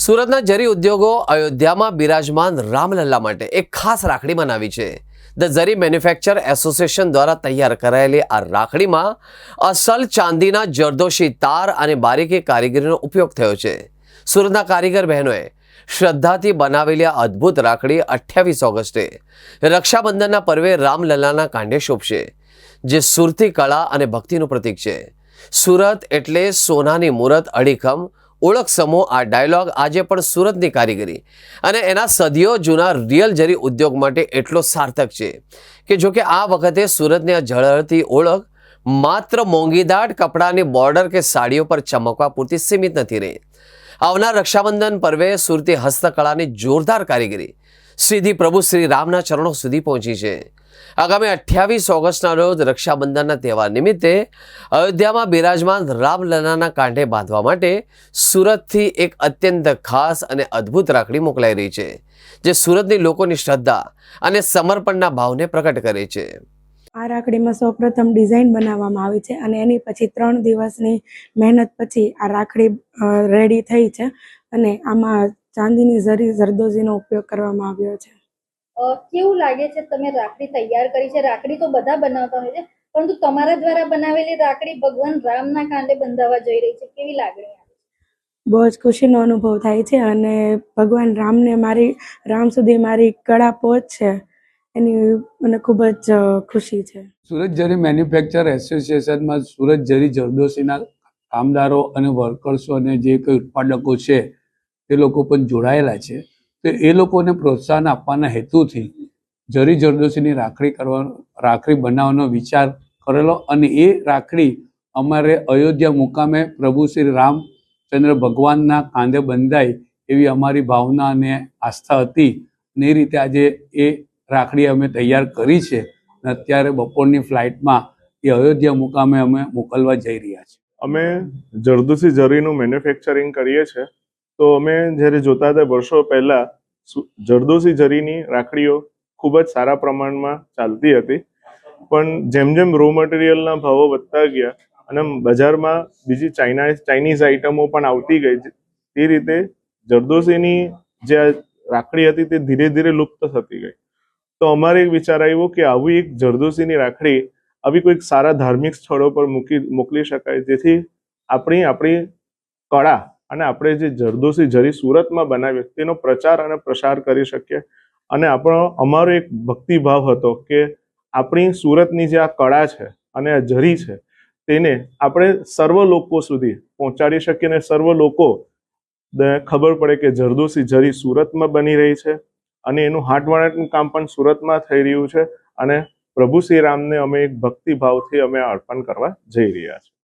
સુરતના જરી ઉદ્યોગો અયોધ્યામાં બિરાજમાન રામલલ્લા માટે એક ખાસ રાખડી બનાવી છે। ધ જરી મેન્યુફેક્ચર એસોસિએશન દ્વારા તૈયાર કરાયેલી આ રાખડીમાં અસલ ચાંદીના જરદોશી તાર અને બારીકી કારીગરીનો ઉપયોગ થયો છે। સુરતના કારીગર બહેનોએ શ્રદ્ધાથી બનાવેલી આ અદ્ભુત રાખડી 28 ઓગસ્ટે રક્ષાબંધનના પર્વે રામલલ્લાના કાંડે શોભશે, જે સુરતી કળા અને ભક્તિનું પ્રતીક છે। સુરત એટલે સોનાની મૂરત અડીખમ ઓળખ સમૂહ આ ડાયલોગ આજે પણ સુરતની કારીગરી અને એના સદીઓ જૂના રિયલ જરી ઉદ્યોગ માટે એટલો સાર્થક છે કે જો કે આ વખતે સુરતની આ ઝળહળતી ઓળખ માત્ર મોંઘીદાટ કપડાની બોર્ડર કે સાડીઓ પર ચમકવા પૂરતી સીમિત નથી રહી। આવનાર રક્ષાબંધન પર્વે સુરતી હસ્તકળાની જોરદાર કારીગરી સીધી પ્રભુ શ્રી રામના ચરણો સુધી પહોંચી છે। આગામી 28 ઓગસ્ટના રોજ રક્ષાબંધનના તહેવાર નિમિત્તે અયોધ્યામાં બિરાજમાન રામલલ્લાના કાંઠે બાંધવા માટે સુરતથી એક અત્યંત ખાસ અને અદ્ભુત રાખડી મોકલાઈ રહી છે, જે સુરતની લોકોની શ્રદ્ધા અને સમર્પણના ભાવને પ્રકટ કરે છે। આ રાખડીમાં સૌપ્રથમ ડિઝાઇન બનાવવામાં આવી છે અને એની પછી 3 દિવસની મહેનત પછી આ રાખડી રેડી થઈ છે અને આમાં ચાંદીની જરી જરદોશીનો ઉપયોગ કરવામાં આવ્યો છે। કેવું લાગે છે તમે રાખડી તૈયાર કરી છે? રાખડી તો બધા બનાવતા હોય છે, પરંતુ તમારા દ્વારા બનાવેલી રાખડી ભગવાન રામના કાંડે બંધાવવા જઈ રહી છે, કેવી લાગણી આવે છે? બહુ જ ખુશીનો અનુભવ થાય છે અને ભગવાન રામ સુધી મારી કળા પહોંચશે એની મને ખૂબ જ ખુશી છે। સુરત જરી મેન્યુફેક્ચર એસોસિએશનમાં સુરત જરી જરદોશીના કામદારો અને વર્કર્સો અને જે કંઈ ઉત્પાદકો છે તે લોકો પણ જોડાયેલા છે, તો એ લોકોને પ્રોત્સાહન આપવાના હેતુથી જરી જરદોશીની રાખડી બનાવવાનો વિચાર કરેલો અને એ રાખડી અમારે અયોધ્યા મુકામે પ્રભુ શ્રી રામચંદ્ર ભગવાનના કાંધે બંધાય એવી અમારી ભાવના અને આસ્થા હતી અને એ રીતે આજે એ રાખડી અમે તૈયાર કરી છે અને અત્યારે બપોરની ફ્લાઇટમાં એ અયોધ્યા મુકામે અમે મોકલવા જઈ રહ્યા છીએ। અમે જરદોશી જરીનું મેન્યુફેક્ચરિંગ કરીએ છીએ, તો અમે જ્યારે જોતા હતા વર્ષો પહેલા જરદોશી જરીની રાખડીઓ ખૂબ જ સારા પ્રમાણમાં ચાલતી હતી, પણ જેમ જેમ રો મટીરિયલના ભાવો વધતા ગયા અને બજારમાં બીજી ચાઇનીઝ આઇટમો પણ આવતી ગઈ, તે રીતે જરદોશીની જે રાખડી હતી તે ધીરે ધીરે લુપ્ત થતી ગઈ। તો અમારે એક વિચાર આવ્યો કે આવી એક જરદોશીની રાખડી આવી કોઈક સારા ધાર્મિક સ્થળો પર મોકલી શકાય, જેથી આપણી કળા અને આપણે જે જરદોશી જરી સુરતમાં બનાવીએ તેનો પ્રચાર અને પ્રસાર કરી શકીએ। અને અમારો એક ભક્તિભાવ હતો કે આપણી સુરતની જે આ કળા છે અને આ જરી છે તેને આપણે સર્વ લોકો સુધી પહોંચાડી શકીએ અને સર્વ લોકો ખબર પડે કે જરદોશી જરી સુરતમાં બની રહી છે અને એનું હાટવાણાનું કામ પણ સુરતમાં થઈ રહ્યું છે અને પ્રભુ શ્રી રામને અમે એક ભક્તિભાવથી અમે અર્પણ કરવા જઈ રહ્યા છીએ।